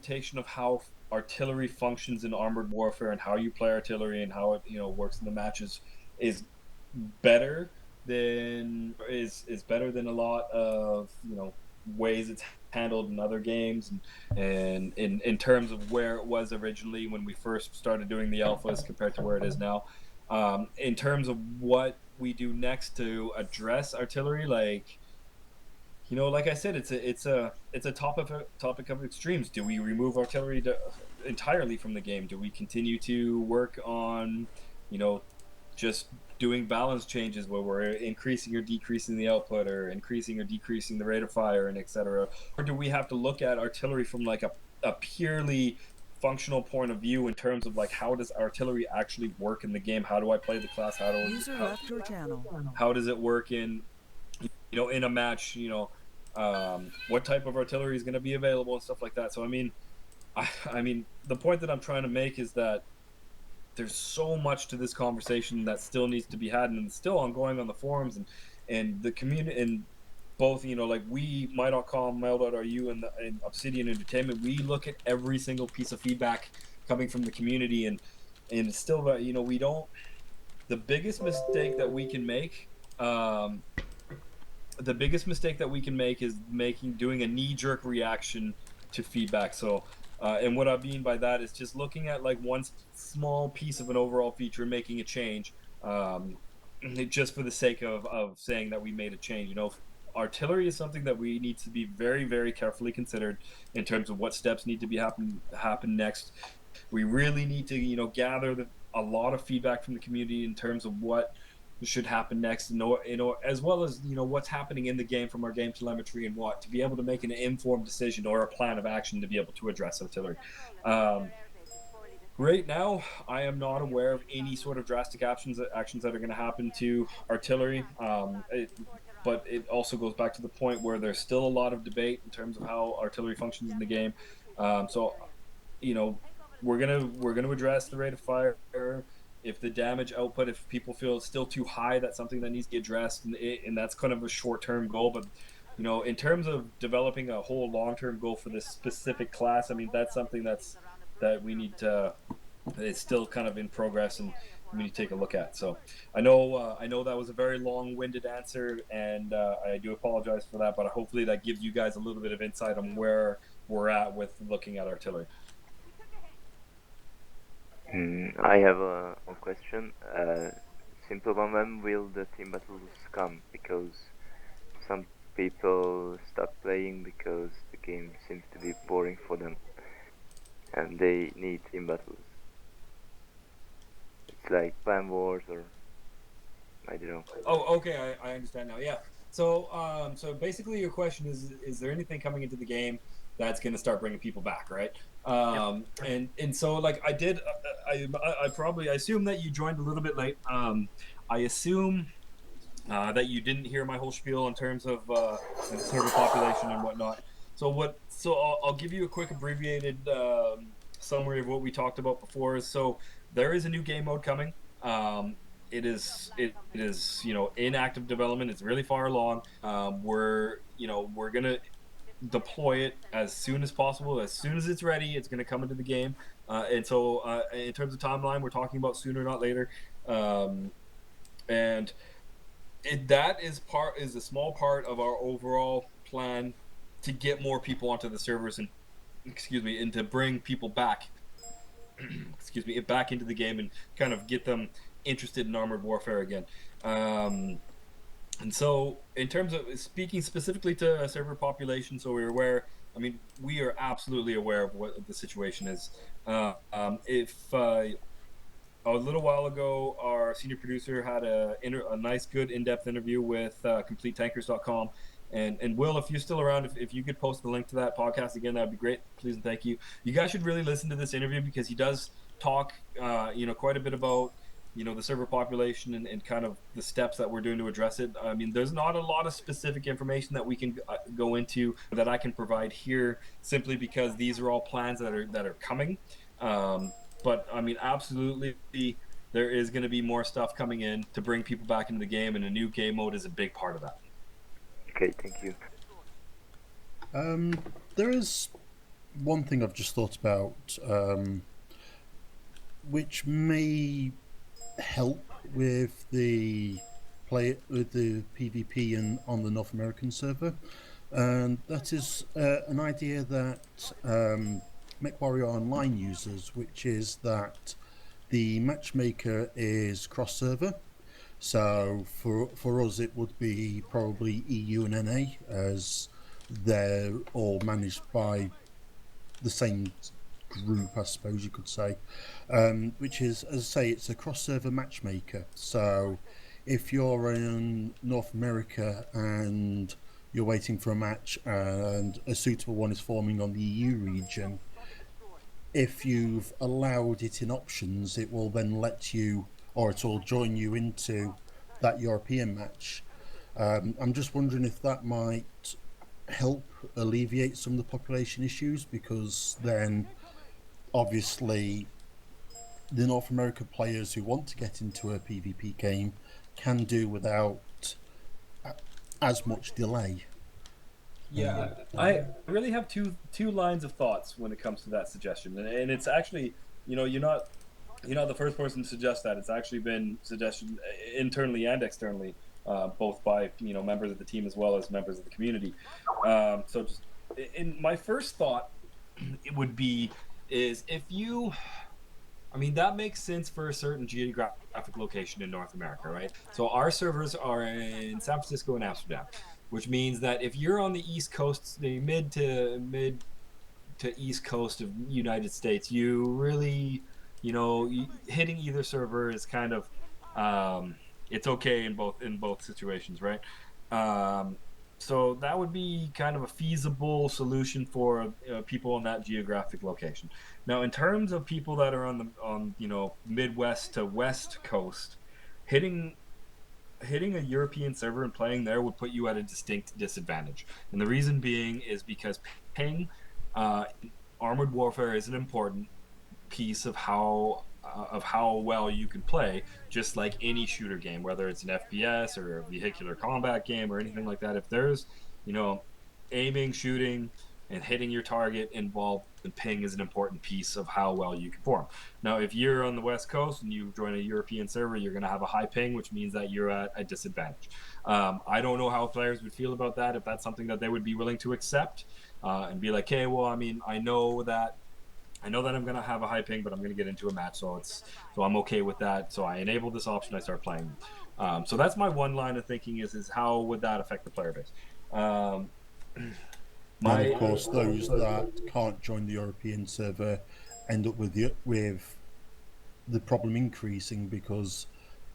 implementation of how artillery functions in armored warfare and how you play artillery and how it works in the matches is better better than a lot of ways it's handled in other games, and in terms of where it was originally when we first started doing the alphas compared to where it is now. In terms of what we do next to address artillery, like I said, it's a topic of extremes. Do we remove artillery entirely from the game? Do we continue to work on, just doing balance changes where we're increasing or decreasing the output, or increasing or decreasing the rate of fire, and etc.? Or do we have to look at artillery from like a purely functional point of view in terms of like how does artillery actually work in the game? How do I play the class? User left your channel. How does it work in a match? What type of artillery is going to be available and stuff like that. So I mean, the point that I'm trying to make is that there's so much to this conversation that still needs to be had, and it's still ongoing on the forums and the community, and both, like we, my.com, mail.ru, and Obsidian Entertainment, we look at every single piece of feedback coming from the community, and it's still that, we don't. The biggest mistake that we can make, is doing a knee-jerk reaction to feedback. So, and what I mean by that is just looking at like one small piece of an overall feature, making a change, just for the sake of saying that we made a change. Artillery is something that we need to be very, very carefully considered in terms of what steps need to be happen next. We really need to, gather a lot of feedback from the community in terms of what should happen next, as well as what's happening in the game from our game telemetry, and what to be able to make an informed decision or a plan of action to be able to address artillery. Right now, I am not aware of any sort of drastic actions that are going to happen to artillery. But it also goes back to the point where there's still a lot of debate in terms of how artillery functions in the game. So, we're gonna address the rate of fire. If the damage output, if people feel it's still too high, that's something that needs to get addressed, and that's kind of a short-term goal. But in terms of developing a whole long-term goal for this specific class, I mean, that's something that we need to. It's still kind of in progress, and we need to take a look at. So I know that was a very long-winded answer, and I do apologize for that. But hopefully that gives you guys a little bit of insight on where we're at with looking at artillery. I have a question. Simple one: when will the team battles come? Because some people stop playing because the game seems to be boring for them, and they need team battles. It's like Plan Wars, or I don't know. Oh, okay, I understand now. Yeah. So basically, your question is there anything coming into the game that's going to start bringing people back, right? And so like I did, I assume that you joined a little bit late. I assume that you didn't hear my whole spiel in terms of the server population and whatnot. So I'll give you a quick abbreviated summary of what we talked about before. So there is a new game mode coming. It is in active development. It's really far along. We're gonna deploy it as soon as possible. As soon as it's ready, it's gonna come into the game. And so in terms of timeline, we're talking about sooner, not later. And that is a small part of our overall plan to get more people onto the servers, and to bring people back back into the game and kind of get them interested in armored warfare again. And so in terms of speaking specifically to server population, so we're aware, I mean, we are absolutely aware of what the situation is. If a little while ago, our senior producer had a nice, good, in-depth interview with CompleteTankers.com. And Will, if you're still around, if you could post the link to that podcast again, that'd be great. Please and thank you. You guys should really listen to this interview, because he does talk, quite a bit about, the server population and kind of the steps that we're doing to address it. I mean, there's not a lot of specific information that we can go into that I can provide here, simply because these are all plans that are coming. But I mean, absolutely, there is going to be more stuff coming in to bring people back into the game, and a new game mode is a big part of that. Okay, thank you. There is one thing I've just thought about, which may help with the PvP and on the North American server, and that is an idea that MechWarrior Online uses, which is that the matchmaker is cross server. So for us, it would be probably EU and NA, as they're all managed by the same group, I suppose you could say, which is, as I say, it's a cross-server matchmaker. So if you're in North America and you're waiting for a match and a suitable one is forming on the EU region, if you've allowed it in options, it will then let you, or it will join you into that European match. I'm just wondering if that might help alleviate some of the population issues, because then obviously the North American players who want to get into a PvP game can do without as much delay. Yeah, I really have two lines of thoughts when it comes to that suggestion, and it's actually, you're not the first person to suggest that. It's actually been suggested internally and externally, both by members of the team as well as members of the community. So just in my first thought, it would be is if you I mean, that makes sense for a certain geographic location in North America, right? So our servers are in San Francisco and Amsterdam, which means that if you're on the East Coast, the mid to East Coast of United States, you really, hitting either server is kind of, it's okay in both situations, right? Um, so that would be kind of a feasible solution for people in that geographic location. Now, in terms of people that are on Midwest to West Coast, hitting hitting a European server and playing there would put you at a distinct disadvantage. And the reason being is because ping, uh, armored warfare is an important piece of how well you can play, just like any shooter game, whether it's an FPS or a vehicular combat game or anything like that. If there's, you know, aiming, shooting, and hitting your target involved, then ping is an important piece of how well you can perform. Now, if you're on the West Coast and you join a European server, you're going to have a high ping, which means that you're at a disadvantage. I don't know how players would feel about that, if that's something that they would be willing to accept and be like, hey, well, I mean, I know that I'm gonna have a high ping, but I'm gonna get into a match, so I'm okay with that. So I enable this option, I start playing. So that's my one line of thinking is how would that affect the player base? Um, And of my course, those that can't join the European server end up with the problem increasing, because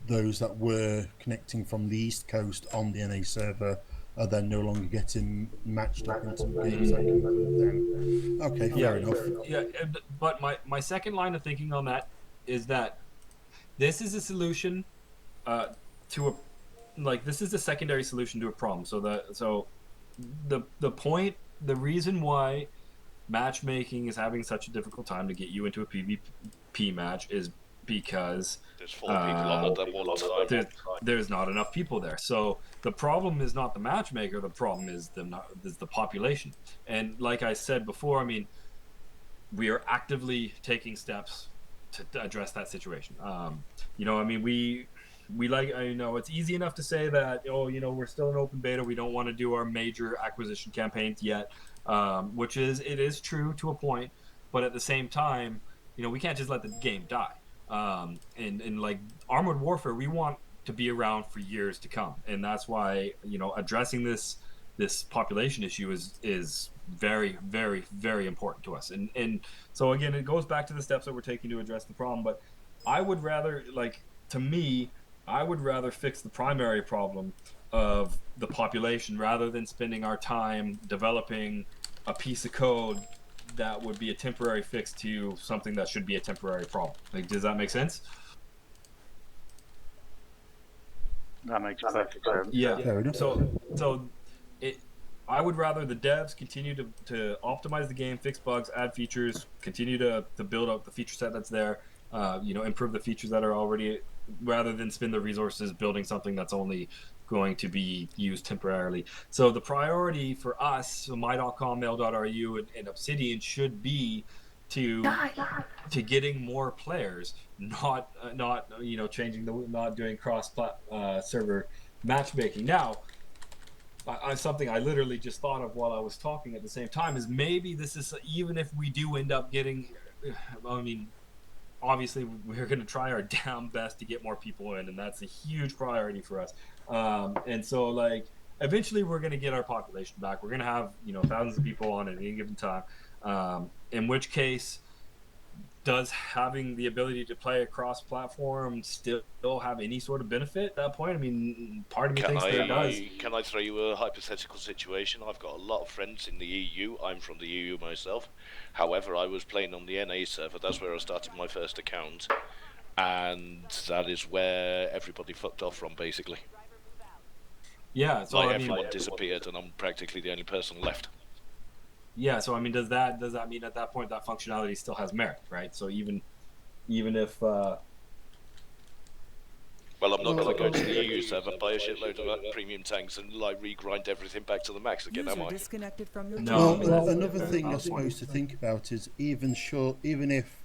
those that were connecting from the East Coast on the NA server are then no longer getting matched up into games that can include them. Okay, yeah fair enough. yeah, but my second line of thinking on that is that this is a solution uh, to a this is a secondary solution to a problem. The point, the reason why matchmaking is having such a difficult time to get you into a PvP match is because There's full of people on it at one time. there's not enough people there. So the problem is not the matchmaker. The problem is the population. And like I said before, I mean, we are actively taking steps to address that situation. I mean, we like, I know it's easy enough to say that, we're still in open beta, we don't want to do our major acquisition campaigns yet, which it is true to a point, but at the same time, we can't just let the game die. And like armored warfare, we want to be around for years to come, and that's why addressing this population issue is very, very, very important to us. And so again, it goes back to the steps that we're taking to address the problem. But I would rather, to me, I would rather fix the primary problem of the population rather than spending our time developing a piece of code that would be a temporary fix to something that should be a temporary problem. Like, does that make sense? That makes perfect sense. Yeah. Fair enough. So it. I would rather the devs continue to optimize the game, fix bugs, add features, continue to build up the feature set that's there, improve the features that are already, rather than spend the resources building something that's only going to be used temporarily. So the priority for us, so my.com, mail.ru, and Obsidian should be to getting more players, not changing not doing cross server matchmaking. Now, something I literally just thought of while I was talking at the same time is maybe this is, even if we do end up getting, I mean, obviously we're going to try our damn best to get more people in, and that's a huge priority for us. And so, like, eventually we're going to get our population back. We're going to have thousands of people on at any given time. In which case, does having the ability to play across platform still have any sort of benefit at that point? I mean, part of me thinks there does. Can I throw you a hypothetical situation? I've got a lot of friends in the EU. I'm from the EU myself. However, I was playing on the NA server. That's where I started my first account. And that is where everybody fucked off from, basically. Yeah, so like, I mean, everyone disappeared, and I'm practically the only person left. Yeah, so I mean, does that mean at that point that functionality still has merit, right? So even if well, I'm not going to go to the EU server and buy a shitload of premium tanks and like regrind everything back to the max again, am I? Disconnected from your No. Well, another thing I suppose to think about is even if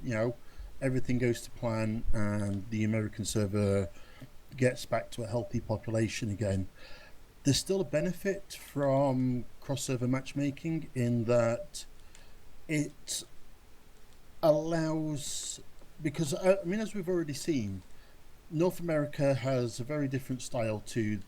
everything goes to plan and the American server gets back to a healthy population again, there's still a benefit from cross-server matchmaking in that it allows, because I mean, as we've already seen, North America has a very different style to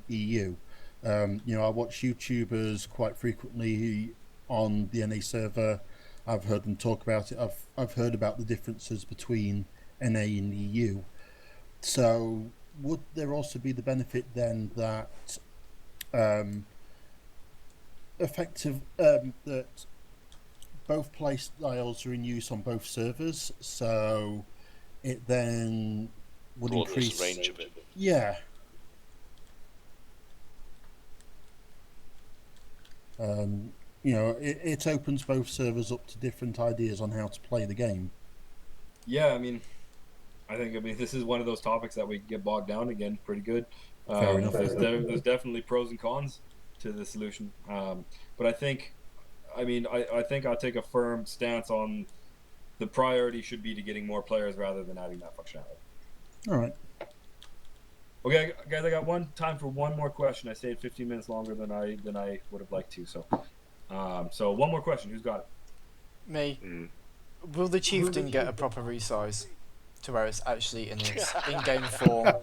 EU. I watch YouTubers quite frequently on the NA server. I've heard them talk about it. I've heard about the differences between NA and EU. So would there also be the benefit then that that both play styles are in use on both servers, so it then would increase the range of it. Yeah. It opens both servers up to different ideas on how to play the game. Yeah, I mean, this is one of those topics that we get bogged down again pretty good. Fair enough. There's definitely pros and cons to the solution, but I think I'll take a firm stance on the priority should be to getting more players rather than adding that functionality. All right. Okay, guys, I got time for one more question. I stayed 15 minutes longer than I would have liked to. So one more question. Who's got it? Me. Will the chieftain get a proper resize to where it's actually in its in-game form,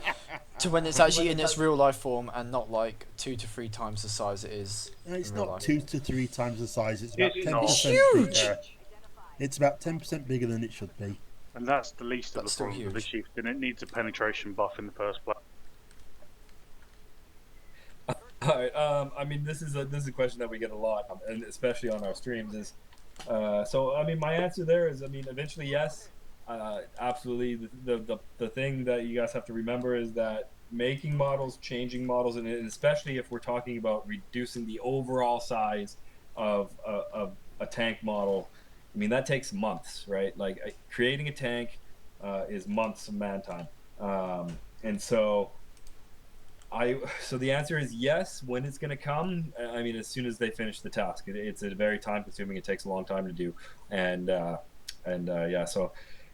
to when it's actually in its real-life form and not like 2 to 3 times the size it is? It's in not real life? 2 to 3 times the size. It's about It's 10% huge! bigger. It's about 10% bigger than it should be. And that's the least of That's the still problems with the huge. chieftain. It needs a penetration buff in the first place. All right. I mean, this is a question that we get a lot, and especially on our streams. Is so. I mean, my answer there is, eventually yes, absolutely. The thing that you guys have to remember is that making models, changing models, and especially if we're talking about reducing the overall size of a tank model, I mean that takes months, right? Like creating a tank is months of man time, and so. So the answer is yes. When it's going to come, I mean, as soon as they finish the task. It's a very time consuming. It takes a long time to do, and yeah. So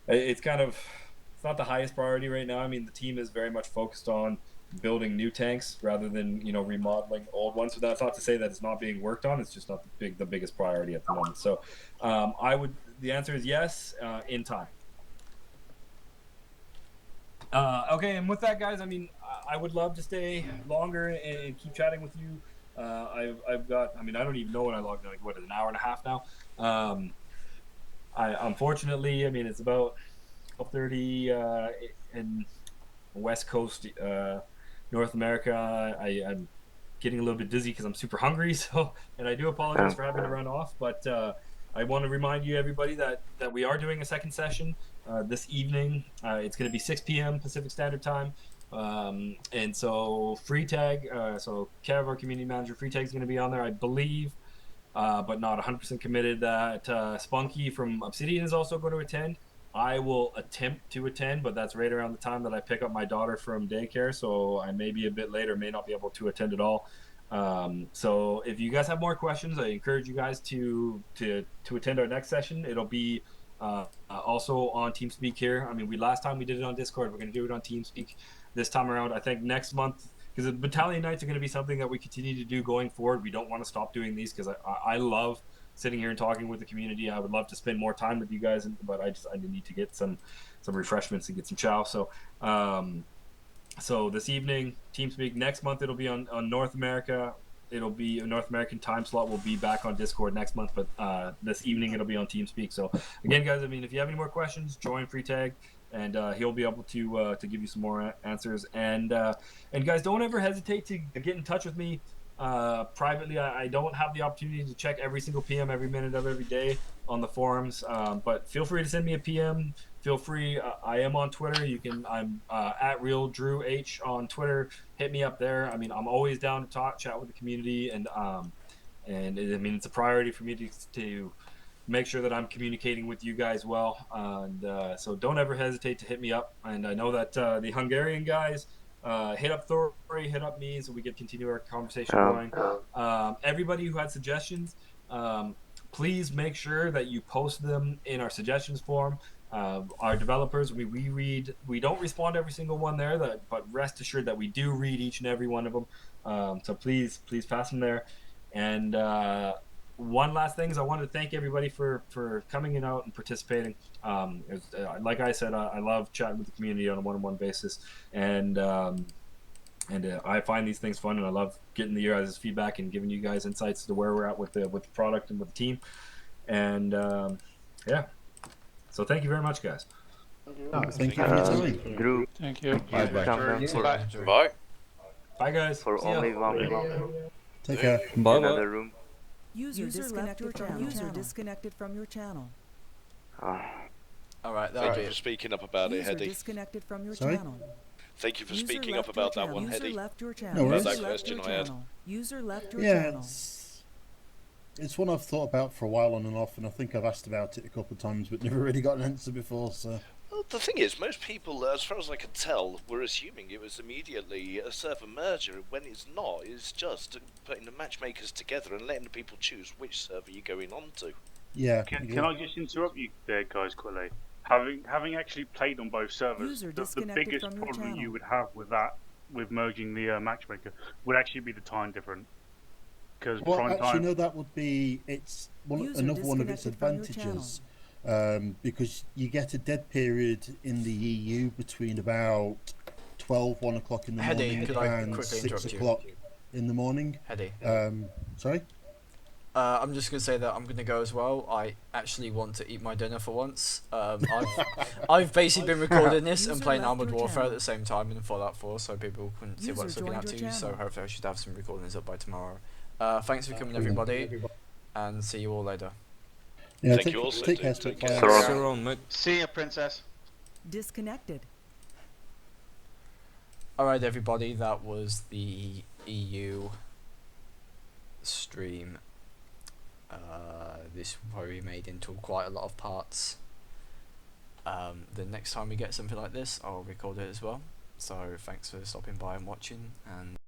it's it's not the highest priority right now. I mean, the team is very much focused on building new tanks rather than remodeling old ones. So that's not to say that it's not being worked on. It's just not the biggest priority at the moment. So the answer is yes, in time. Okay, and with that, guys, I mean, I would love to stay longer and keep chatting with you. I've got, I don't even know when I logged in, like, what, an hour and a half now? Unfortunately, it's about 12:30 in West Coast, North America. I'm getting a little bit dizzy because I'm super hungry, and I do apologize for having to run off, but I want to remind you, everybody, that we are doing a second session this evening. It's going to be 6 p.m. Pacific Standard Time. And so Free Tag, so Kev, our community manager, Free Tag is going to be on there, I believe, but not 100% committed that Spunky from Obsidian is also going to attend. I will attempt to attend, but that's right around the time that I pick up my daughter from daycare, so I may be a bit later, may not be able to attend at all. So if you guys have more questions, I encourage you guys to attend our next session. It'll be also on TeamSpeak here. I mean, last time we did it on Discord. We're going to do it on TeamSpeak this time around. I think next month, because the battalion nights are going to be something that we continue to do going forward. We don't want to stop doing these because I love sitting here and talking with the community. I would love to spend more time with you guys, but I need to get some refreshments and get some chow. So this evening, TeamSpeak. Next month, it'll be on North America. It'll be a North American time slot. Will be back on Discord next month, but this evening it'll be on TeamSpeak. So again, guys, I mean, if you have any more questions, join Free Tag, and he'll be able to give you some more answers. And guys, don't ever hesitate to get in touch with me privately. I don't have the opportunity to check every single PM every minute of every day on the forums, but feel free to send me a PM. Feel free. I am on Twitter. I'm at RealDrewH on Twitter. Hit me up there. I mean, I'm always down to chat with the community, and I mean, it's a priority for me to make sure that I'm communicating with you guys well. And so don't ever hesitate to hit me up. And I know that the Hungarian guys hit up Thori, hit up me, so we can continue our conversation going. Everybody who had suggestions, please make sure that you post them in our suggestions form. Our developers, we don't respond to every single one there, but rest assured that we do read each and every one of them. So please pass them there. And one last thing is I wanted to thank everybody for coming in out and participating. Like I said, I love chatting with the community on a one-on-one basis, and I find these things fun, and I love getting the guys' feedback and giving you guys insights to where we're at with the product and with the team. And yeah. So thank you very much, guys. Thank you for your time. Drew, Thank you. you come down for, Bye. Bye, guys. for See ya. only 1 minute. Take care. Another room. User disconnected from your channel. Ah, Alright, Thank that'll be you for it. speaking up about it, User Heady. disconnected from your Sorry? channel. Thank you for User speaking left up your about that channel. one, User Heady. left your No channel. worries. That User left question your I had. channel. User left your Yeah, channel. it's one I've thought about for a while on and off, and I think I've asked about it a couple of times, but never really got an answer before. So Well, the thing is, most people, as far as I could tell, were assuming it was immediately a server merger, when it's not. It's just putting the matchmakers together and letting the people choose which server you're going on to. yeah. Can I just interrupt you there, guys, quickly? Having actually played on both servers, User the disconnected biggest from your problem channel. you would have with merging the matchmaker would actually be the time difference. Because Well, prime actually, time. no. That would be another one of its disconnected from your advantages, because you get a dead period in the EU between about 1 o'clock in the Hedy, morning could I and quickly 6 interrupt you? o'clock in the morning. Hedy. Sorry. I'm just gonna say that I'm gonna go as well. I actually want to eat my dinner for once. I've basically been recording this and User playing left Armored your Warfare at channel. the same time in Fallout 4, so people couldn't see what I was User looking at joined to. your So channel. hopefully I should have some recordings up by tomorrow. Thanks for coming, everybody, and see you all later. Yeah. Thank you also, Take dude. care. Take Spitfire. care. Sorry. See ya, princess. Disconnected. Alright, everybody, that was the EU stream. This will probably be made into quite a lot of parts. The next time we get something like this, I'll record it as well. So thanks for stopping by and watching, and